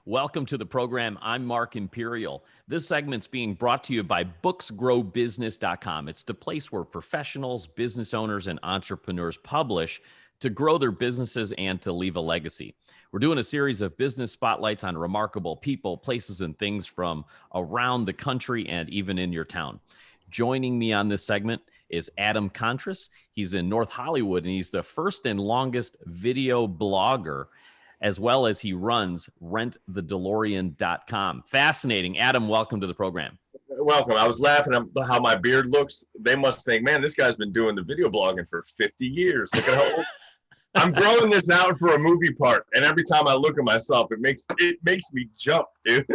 Welcome to the program. I'm Mark Imperial. This segment's being brought to you by booksgrowbusiness.com. It's the place where professionals, business owners, and entrepreneurs publish to grow their businesses and to leave a legacy. We're doing a series of business spotlights on remarkable people, places, and things from around the country and even in your town. Joining me on this segment is Adam Kontras. He's in North Hollywood, and he's the first and longest video blogger, as well as he runs rentthedelorean.com. Fascinating. Adam, welcome to the program. Welcome. I was laughing at how my beard looks. They must think, man, this guy's been doing the video blogging for 50 years. Look at how old. I'm growing this out for a movie part, and every time I look at myself, it makes me jump, dude.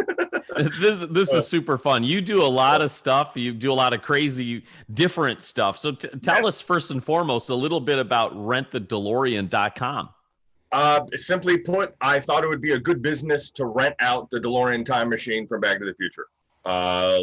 This is super fun. You do a lot of stuff. You do a lot of crazy, different stuff. So tell us first and foremost a little bit about rentthedelorean.com. Simply put, I thought it would be a good business to rent out the DeLorean time machine from Back to the Future.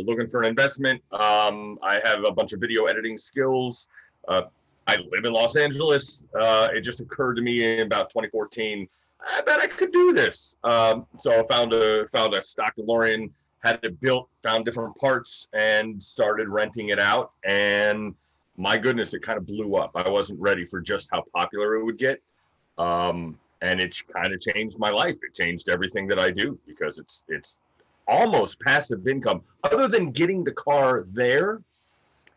Looking for an investment. I have a bunch of video editing skills. I live in Los Angeles. It just occurred to me in about 2014, I bet I could do this. So I found a stock DeLorean, had it built, found different parts, and started renting it out. And my goodness, it kind of blew up. I wasn't ready for just how popular it would get. And it kind of changed my life. It changed everything that I do because it's almost passive income. Other than getting the car there,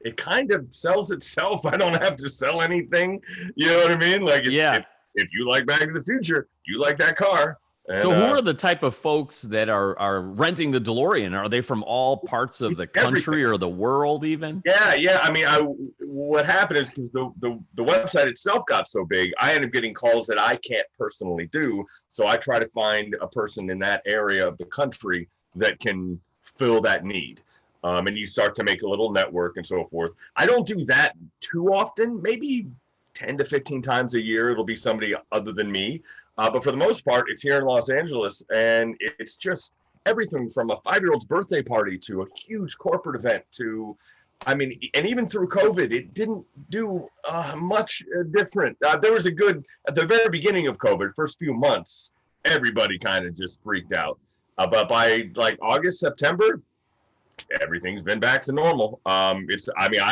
it kind of sells itself. I don't have to sell anything. You know what I mean? Like, if you like Back to the Future, you like that car. And, so who are the type of folks that are renting the DeLorean? Are they from all parts of the country or the world even? Yeah. I mean, what happened is because the website itself got so big, I ended up getting calls that I can't personally do. So I try to find a person in that area of the country that can fill that need. And you start to make a little network and so forth. I don't do that too often, maybe 10 to 15 times a year. It'll be somebody other than me. But for the most part, it's here in Los Angeles, and it's just everything from a 5-year-old's birthday party to a huge corporate event to, I mean, and even through COVID, it didn't do much different. There was at the very beginning of COVID, first few months, everybody kind of just freaked out. But by like August, September, everything's been back to normal. I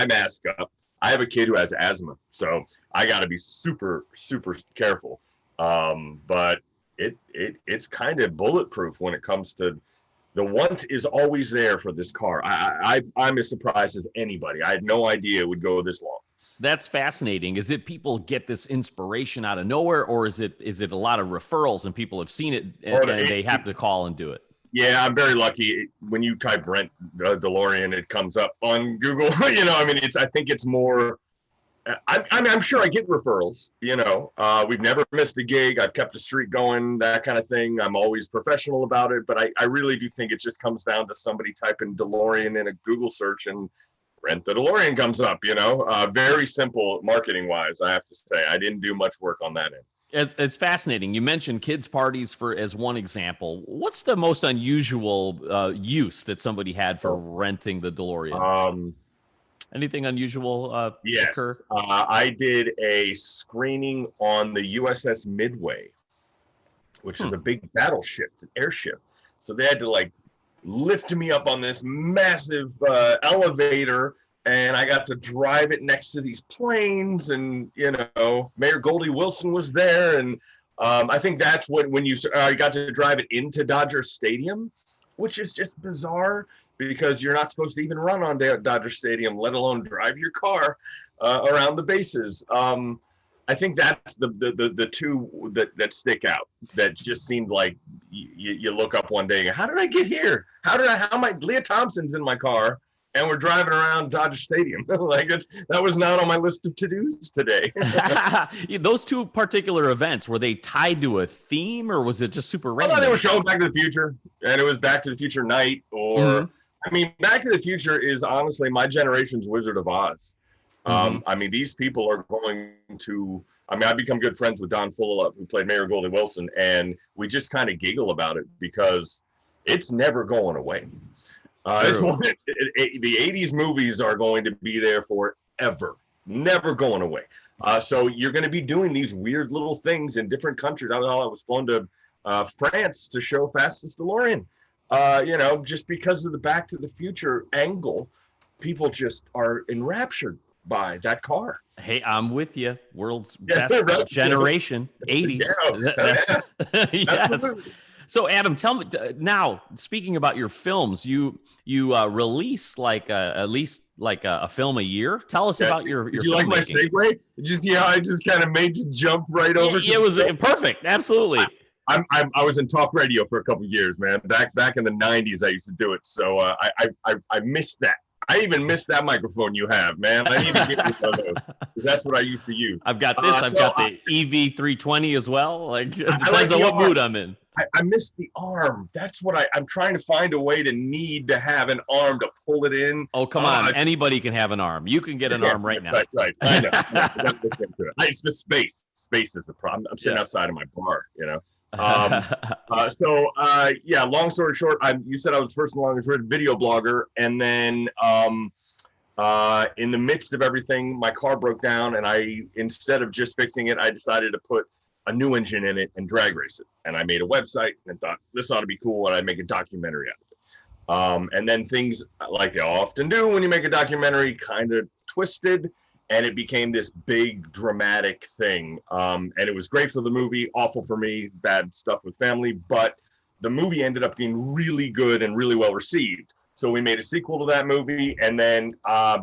mask up. I have a kid who has asthma, so I got to be super, super careful. But it's kind of bulletproof when it comes to the want is always there for this car. I'm as surprised as anybody. I had no idea it would go this long. That's fascinating. Is it people get this inspiration out of nowhere, or is it a lot of referrals and people have seen it and they have to call and do it? Yeah, I'm very lucky. When you type rent the DeLorean, it comes up on Google. I think it's more. I'm sure I get referrals. We've never missed a gig. I've kept the streak going, that kind of thing. I'm always professional about it, but I really do think it just comes down to somebody typing DeLorean in a Google search and Rent the DeLorean comes up. Very simple marketing wise. I have to say, I didn't do much work on that end. It's fascinating. You mentioned kids' parties as one example. What's the most unusual use that somebody had for renting the DeLorean? Anything unusual yes. occur? I did a screening on the USS Midway, which is a big battleship, an airship. So they had to lift me up on this massive elevator, and I got to drive it next to these planes, and Mayor Goldie Wilson was there, and I think that's when you got to drive it into Dodger Stadium, which is just bizarre because you're not supposed to even run on Dodger Stadium, let alone drive your car around the bases. I think that's the two that stick out. That just seemed like you look up one day and go, how did I get here? How am I? Leah Thompson's in my car, and we're driving around Dodger Stadium. That was not on my list of to-dos today. Those two particular events, were they tied to a theme, or was it just super random? They were showing Back to the Future, and it was Back to the Future night. Or, Back to the Future is honestly my generation's Wizard of Oz. These people are going to. I've become good friends with Don Fullalove, who played Mayor Goldie Wilson, and we just kind of giggle about it because it's never going away. The 80s movies are going to be there forever, never going away. So you're going to be doing these weird little things in different countries. I was flown to France to show Fastest DeLorean. Just because of the Back to the Future angle, people just are enraptured by that car. Hey, I'm with you. World's best right. generation, 80s. Yes. Absolutely. So, Adam, tell me now. Speaking about your films, you release at least a film a year. Tell us about your. Did you like my segue? Did you see how I just kind of made you jump right over? It was perfect. Absolutely. I was in talk radio for a couple of years, man. Back in the '90s, I used to do it. So I missed that. I even missed that microphone you have, man. I need to get you one of those because that's what I used to use. I've got this. I've got the EV320 as well. Like, it depends on what mood I'm in. I missed the arm. That's what I'm trying to find a way to need to have an arm to pull it in. Oh, come on. Anybody can have an arm. You can get an arm right now. Right. I know. It's the space. Space is the problem. I'm sitting outside of my bar, long story short, you said I was first and longest written video blogger, and then in the midst of everything, my car broke down, and instead of just fixing it, I decided to put a new engine in it and drag race it. And I made a website and thought this ought to be cool, and I'd make a documentary out of it. And then things, like they often do when you make a documentary, kind of twisted. And it became this big dramatic thing. And it was great for the movie, awful for me, bad stuff with family. But the movie ended up being really good and really well received. So we made a sequel to that movie. And then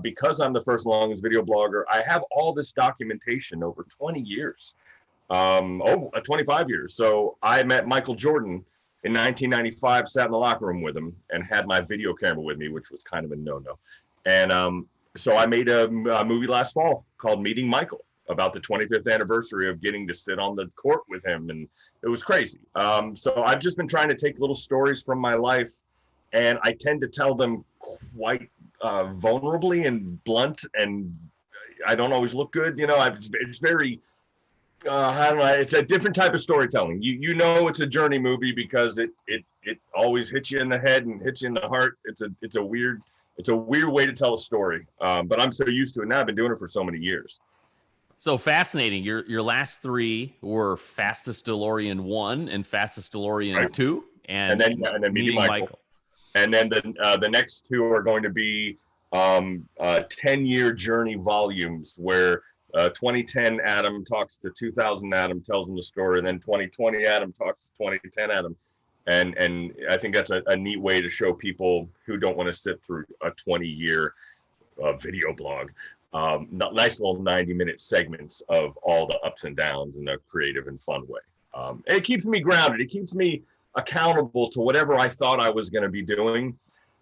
because I'm the first and longest video blogger, I have all this documentation over 20 years, 25 years. So I met Michael Jordan in 1995, sat in the locker room with him and had my video camera with me, which was kind of a no-no. And so I made a movie last fall called Meeting Michael about the 25th anniversary of getting to sit on the court with him. And it was crazy. So I've just been trying to take little stories from my life, and I tend to tell them quite vulnerably and blunt, and I don't always look good. It's very, I don't know, it's a different type of storytelling. It's a journey movie because it always hits you in the head and hits you in the heart. It's a weird way to tell a story, but I'm so used to it now. I've been doing it for so many years. So fascinating. Your last three were Fastest DeLorean 1 and Fastest DeLorean 2, and then Meeting Michael. And then the next two are going to be 10-year journey volumes where 2010 Adam talks to 2000 Adam, tells him the story, and then 2020 Adam talks to 2010 Adam. And I think that's a neat way to show people who don't want to sit through a 20-year video blog. Nice little 90-minute segments of all the ups and downs in a creative and fun way. And it keeps me grounded. It keeps me accountable to whatever I thought I was going to be doing.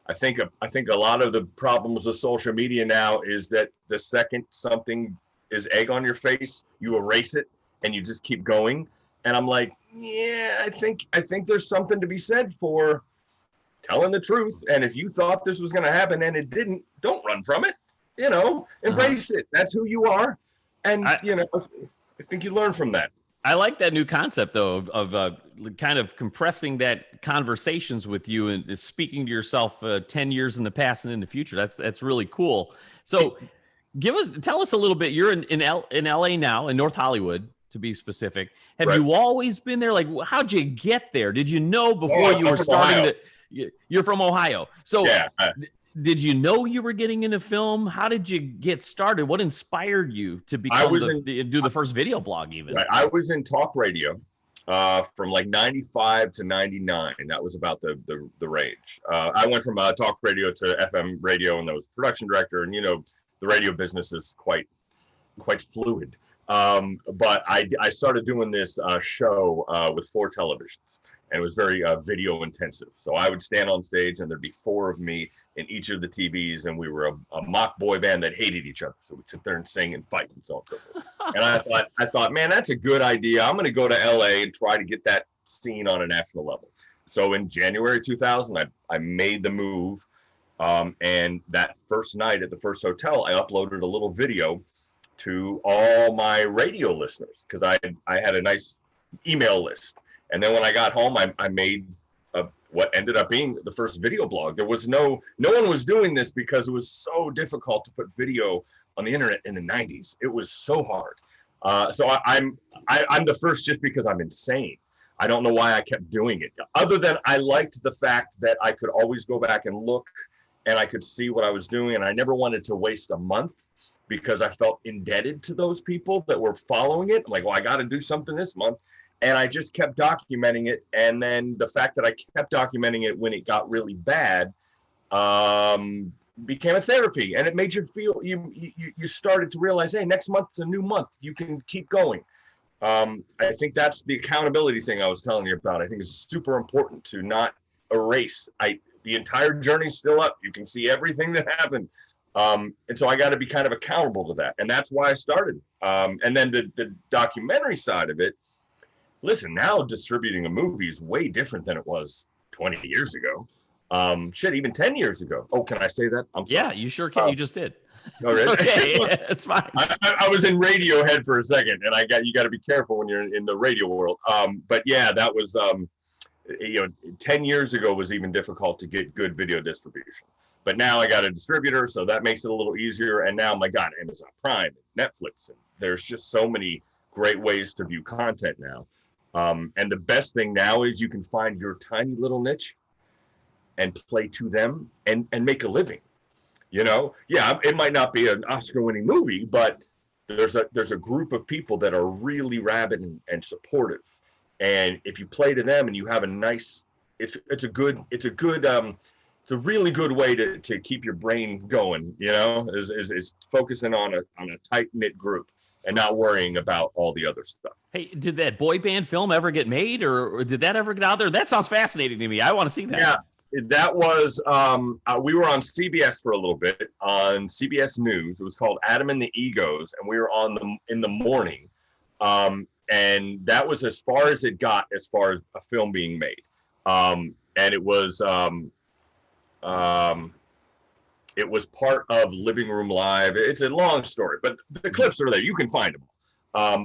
I think a lot of the problems with social media now is that the second something is egg on your face, you erase it and you just keep going. And I'm like, yeah, I think there's something to be said for telling the truth. And if you thought this was going to happen and it didn't, don't run from it. Embrace it. That's who you are. And I think you learn from that. I like that new concept, though, of kind of compressing that conversations with you and speaking to yourself 10 years in the past and in the future. That's really cool. So tell us a little bit. You're in LA now, in North Hollywood, to be specific. Have you always been there? Like, how'd you get there? Did you know before you were starting you're from Ohio. So yeah. Did you know you were getting into film? How did you get started? What inspired you to do the first video blog even? Right. I was in talk radio from like 95 to 99. That was about the range. I went from talk radio to FM radio, and I was production director. And, the radio business is quite fluid. But I started doing this show with 4 televisions. And it was very video intensive. So I would stand on stage and there'd be 4 of me in each of the TVs, and we were a mock boy band that hated each other. So we'd sit there and sing and fight and so on and so forth. And I thought, man, that's a good idea. I'm going to go to LA and try to get that scene on a national level. So in January 2000, I made the move. And that first night at the first hotel, I uploaded a little video to all my radio listeners because I had a nice email list. And then when I got home, I made what ended up being the first video blog. There was no one was doing this because it was so difficult to put video on the internet in the 90s. It was so hard. So I'm the first just because I'm insane. I don't know why I kept doing it, other than I liked the fact that I could always go back and look and I could see what I was doing. And I never wanted to waste a month because I felt indebted to those people that were following it. I'm like, well, I got to do something this month. And I just kept documenting it. And then the fact that I kept documenting it when it got really bad became a therapy. And it made you feel, you started to realize, hey, next month's a new month. You can keep going. I think that's the accountability thing I was telling you about. I think it's super important to not erase. The entire journey's still up. You can see everything that happened. And so I got to be kind of accountable to that. And that's why I started. And then the documentary side of it, listen, now distributing a movie is way different than it was 20 years ago. Even 10 years ago. Oh, can I say that? I'm sorry. Yeah, you sure can. You just did. It's okay. It's fine. I was in Radiohead for a second, and you got to be careful when you're in the radio world. But yeah, that was 10 years ago was even difficult to get good video distribution. But now I got a distributor, so that makes it a little easier. And now, my God, Amazon Prime, and Netflix, and there's just so many great ways to view content now. And the best thing now is you can find your tiny little niche and play to them and make a living. It might not be an Oscar-winning movie, but there's a group of people that are really rabid and supportive. And if you play to them and you have a nice, it's a really good way to keep your brain going. Is focusing on a tight knit group and not worrying about all the other stuff. Hey, did that boy band film ever get made, or did that ever get out there? That sounds fascinating to me. I want to see that. Yeah. That was, we were on CBS for a little bit, on CBS News. It was called Adam and the Egos, and we were in the morning. And that was as far as it got as far as a film being made. And it was part of Living Room Live. It's a long story, but the clips are there. You can find them.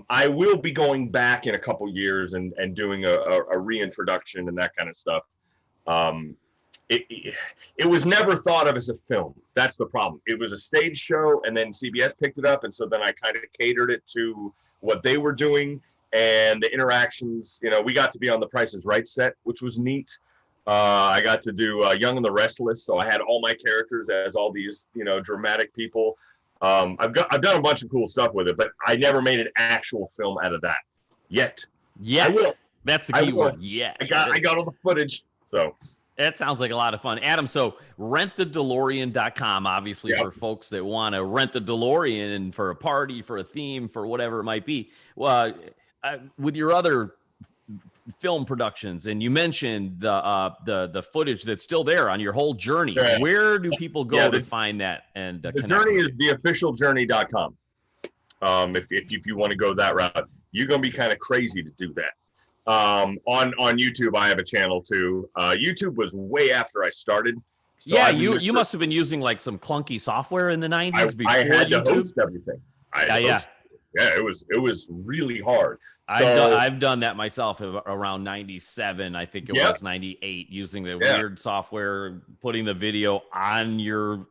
I will be going back in a couple years and doing a reintroduction and that kind of stuff. It was never thought of as a film. That's the problem. It was a stage show, and then CBS picked it up, and so then I kind of catered it to what they were doing and the interactions. We got to be on the Price is Right set, which was neat. I got to do Young and the Restless, so I had all my characters as all these dramatic people. I've done a bunch of cool stuff with it, but I never made an actual film out of that yet. I will. That's the key word. Yeah, I got all the footage. So that sounds like a lot of fun. Adam, so rentthedelorean.com, obviously, for folks that want to rent the DeLorean for a party, for a theme, for whatever it might be. With your other film productions, and you mentioned the footage that's still there on your whole journey. Right. Where do people go to find that? And the journey is theofficialjourney.com. If you want to go that route, you're going to be kind of crazy to do that. On YouTube, I have a channel too. YouTube was way after I started. So you must have been using like some clunky software in the 90s before I had YouTube. to host everything. It was really hard. I've done that myself around 97. I think it was 98, using the weird software, putting the video on your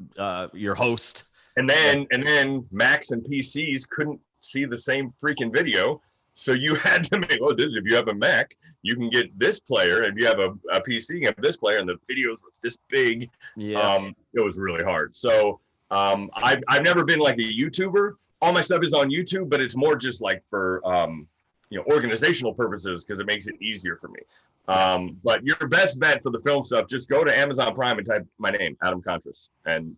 host. And then Macs and PCs couldn't see the same freaking video. So you had to make, if you have a Mac, you can get this player. And if you have a PC, you have this player, and the videos were this big. Yeah. It was really hard. So I've never been like a YouTuber. All my stuff is on YouTube, but it's more just like for organizational purposes, because it makes it easier for me. But your best bet for the film stuff, just go to Amazon Prime and type my name, Adam Kontras, and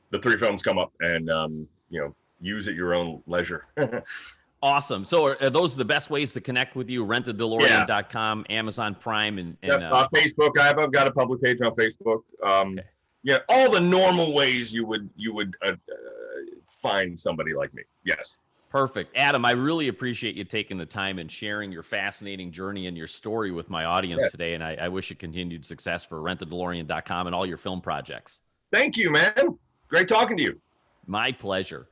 the 3 films come up, and use at your own leisure. Awesome. So are those the best ways to connect with you? rentthedelorean.com, Amazon Prime, and Facebook. I've got a public page on Facebook. All the normal ways you would find somebody like me. Yes. Perfect. Adam, I really appreciate you taking the time and sharing your fascinating journey and your story with my audience today. And I wish you continued success for rentthedelorean.com and all your film projects. Thank you, man. Great talking to you. My pleasure.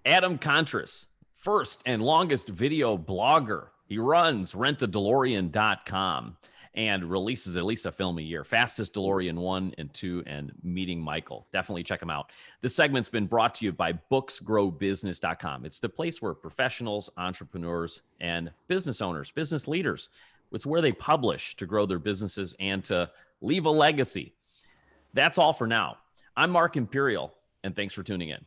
Adam Kontras, first and longest video blogger. He runs rentthedelorean.com and releases at least a film a year. Fastest DeLorean 1 and 2 and Meeting Michael. Definitely check him out. This segment's been brought to you by booksgrowbusiness.com. It's the place where professionals, entrepreneurs, and business owners, business leaders It's where they publish to grow their businesses and to leave a legacy. That's all for now. I'm Mark Imperial, and thanks for tuning in.